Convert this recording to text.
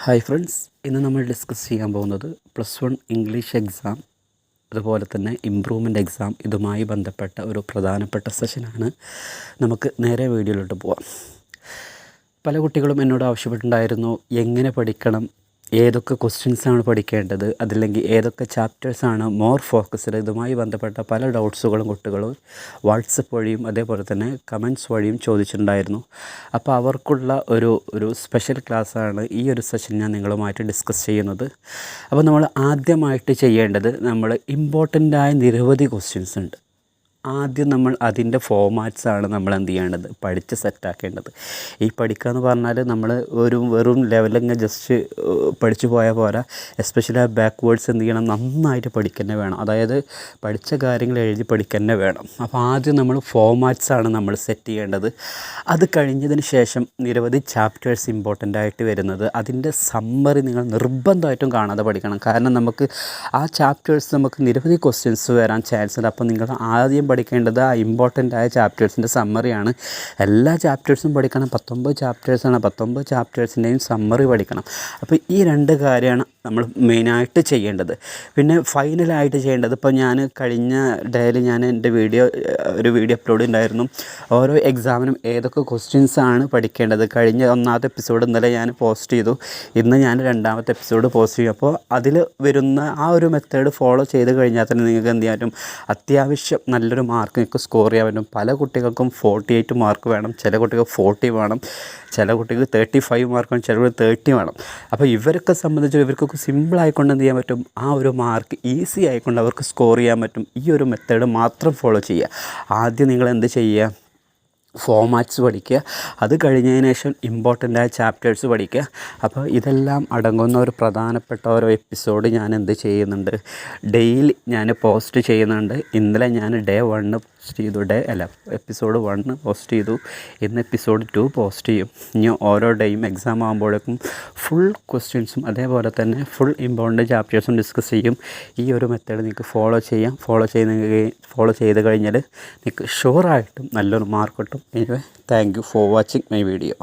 Hi friends, ഇന്ന് നമ്മൾ discuss ചെയ്യാൻ പോകുന്നത് +1 ഇംഗ്ലീഷ് എക്സാം അതുപോലെ തന്നെ ഇംപ്രൂവ്മെൻ്റ് എക്സാം ഇതുമായി ബന്ധപ്പെട്ട ഒരു പ്രധാനപ്പെട്ട സെഷനാണ്. നമുക്ക് നേരെ വീഡിയോയിലോട്ട് പോവാം. പല കുട്ടികളും എന്നോട് ആവശ്യപ്പെട്ടിട്ടുണ്ടായിരുന്നു, എങ്ങനെ പഠിക്കണം, ഏതൊക്കെ ക്വസ്റ്റ്യൻസാണ് പഠിക്കേണ്ടത്, അതല്ലെങ്കിൽ ഏതൊക്കെ ചാപ്റ്റേഴ്സാണ് മോർ ഫോക്കസ്ഡ്. ഇതുമായി ബന്ധപ്പെട്ട പല ഡൗട്ട്സുകളും കുട്ടികൾ വാട്സപ്പ് വഴിയും അതേപോലെ തന്നെ കമൻറ്റ്സ് വഴിയും ചോദിച്ചിട്ടുണ്ടായിരുന്നു. അപ്പോൾ അവർക്കുള്ള ഒരു സ്പെഷ്യൽ ക്ലാസ്സാണ് ഈ ഒരു സെഷൻ ഞാൻ നിങ്ങളുമായിട്ട് ഡിസ്കസ് ചെയ്യുന്നത്. അപ്പോൾ നമ്മൾ ആദ്യമായിട്ട് ചെയ്യേണ്ടത്, നമ്മൾ ഇമ്പോർട്ടൻ്റായ നിരവധി ക്വസ്റ്റ്യൻസ് ഉണ്ട്. ആദ്യം നമ്മൾ അതിൻ്റെ ഫോമാറ്റ്സാണ് നമ്മൾ എന്ത് ചെയ്യേണ്ടത്, പഠിച്ച് സെറ്റാക്കേണ്ടത്. ഈ പഠിക്കുക എന്ന് പറഞ്ഞാൽ നമ്മൾ വെറും ലെവലിങ്ങനെ ജസ്റ്റ് പഠിച്ചു പോയാൽ പോരാ. എസ്പെഷ്യലി ആ ബാക്ക്വേർഡ്സ് എന്ത് ചെയ്യണം, നന്നായിട്ട് പഠിക്കുക വേണം. അതായത് പഠിച്ച കാര്യങ്ങൾ എഴുതി പഠിക്കുക വേണം. അപ്പോൾ ആദ്യം നമ്മൾ ഫോമാറ്റ്സാണ് നമ്മൾ സെറ്റ് ചെയ്യേണ്ടത്. അത് കഴിഞ്ഞതിന് ശേഷം നിരവധി ചാപ്റ്റേഴ്സ് ഇമ്പോർട്ടൻ്റ് ആയിട്ട് വരുന്നത്, അതിൻ്റെ സമ്മറി നിങ്ങൾ നിർബന്ധമായിട്ടും കാണാതെ പഠിക്കണം. കാരണം നമുക്ക് ആ ചാപ്റ്റേഴ്സ് നമുക്ക് നിരവധി ക്വസ്റ്റ്യൻസ് വരാൻ ചാൻസ് ഉണ്ട്. അപ്പോൾ നിങ്ങൾ ആദ്യം പഠിക്കേണ്ടത് ആ ഇമ്പോർട്ടൻ്റ് ആയ ചാപ്റ്റേഴ്സിൻ്റെ സമ്മറിയാണ്. എല്ലാ ചാപ്റ്റേഴ്സും പഠിക്കണം. 19 ചാപ്റ്റേഴ്സാണ്. 19 ചാപ്റ്റേഴ്സിൻ്റെയും സമ്മറി പഠിക്കണം. അപ്പോൾ ഈ രണ്ട് കാര്യമാണ് നമ്മൾ മെയിനായിട്ട് ചെയ്യേണ്ടത്. പിന്നെ ഫൈനലായിട്ട് ചെയ്യേണ്ടത്, ഇപ്പോൾ ഞാൻ കഴിഞ്ഞ ഡേയിൽ ഞാൻ എൻ്റെ ഒരു വീഡിയോ അപ്ലോഡ് ഉണ്ടായിരുന്നു. ഓരോ എക്സാമിനും ഏതൊക്കെ ക്വസ്റ്റ്യൻസാണ് പഠിക്കേണ്ടത്. കഴിഞ്ഞ 1ാമത്തെ എപ്പിസോഡ് ഇന്നലെ ഞാൻ പോസ്റ്റ് ചെയ്തു. ഇന്ന് ഞാൻ 2ാമത്തെ എപ്പിസോഡ് പോസ്റ്റ് ചെയ്യും. അപ്പോൾ അതിൽ വരുന്ന ആ ഒരു മെത്തേഡ് ഫോളോ ചെയ്ത് കഴിഞ്ഞാൽ തന്നെ നിങ്ങൾക്ക് എന്ത് ചെയ്യാൻ പറ്റും, അത്യാവശ്യം നല്ലൊരു മാർക്ക് നിങ്ങൾക്ക് സ്കോർ ചെയ്യാൻ പറ്റും. പല കുട്ടികൾക്കും 48 മാർക്ക് വേണം, ചില കുട്ടികൾക്ക് 40 വേണം, ചില കുട്ടികൾക്ക് 35 മാർക്ക് വേണം, ചില 30 വേണം. അപ്പോൾ ഇവരൊക്കെ സംബന്ധിച്ച് ഇവർക്കൊക്കെ സിമ്പിളായിക്കൊണ്ട് എന്ത് ചെയ്യാൻ പറ്റും, ആ ഒരു മാർക്ക് ഈസി ആയിക്കൊണ്ട് അവർക്ക് സ്കോർ ചെയ്യാൻ പറ്റും. ഈ ഒരു മെത്തേഡ് മാത്രം ഫോളോ ചെയ്യുക. ആദ്യം നിങ്ങൾ എന്ത് ചെയ്യുക, ഫോമാറ്റ്സ് പഠിക്കുക. അത് കഴിഞ്ഞതിന് ശേഷം ഇമ്പോർട്ടൻ്റായ ചാപ്റ്റേഴ്സ് പഠിക്കുക. അപ്പോൾ ഇതെല്ലാം അടങ്ങുന്ന ഒരു പ്രധാനപ്പെട്ട ഓരോ എപ്പിസോഡ് ഞാൻ എന്ത് ചെയ്യുന്നുണ്ട്, ഡെയിലി ഞാൻ പോസ്റ്റ് ചെയ്യുന്നുണ്ട്. ഇന്നലെ ഞാൻ ഡേ 1 പോസ്റ്റ് ചെയ്തു, എപ്പിസോഡ് 1 പോസ്റ്റ് ചെയ്തു. ഇന്ന് എപ്പിസോഡ് 2 പോസ്റ്റ് ചെയ്യും. ഇനി ഓരോ ഡേയും എക്സാം ആകുമ്പോഴേക്കും ഫുൾ ക്വസ്റ്റ്യൻസും അതേപോലെ തന്നെ ഫുൾ ഇമ്പോർട്ടൻ്റ് ചാപ്റ്റേഴ്സും ഡിസ്കസ് ചെയ്യും. ഈ ഒരു മെത്തേഡ് നിങ്ങൾക്ക് ഫോളോ ചെയ്യാം. ഫോളോ ചെയ്ത് കഴിഞ്ഞാൽ നിങ്ങൾക്ക് ഷുവറായിട്ടും നല്ലൊരു മാർക്ക് കിട്ടും. Anyway, thank you for watching my video.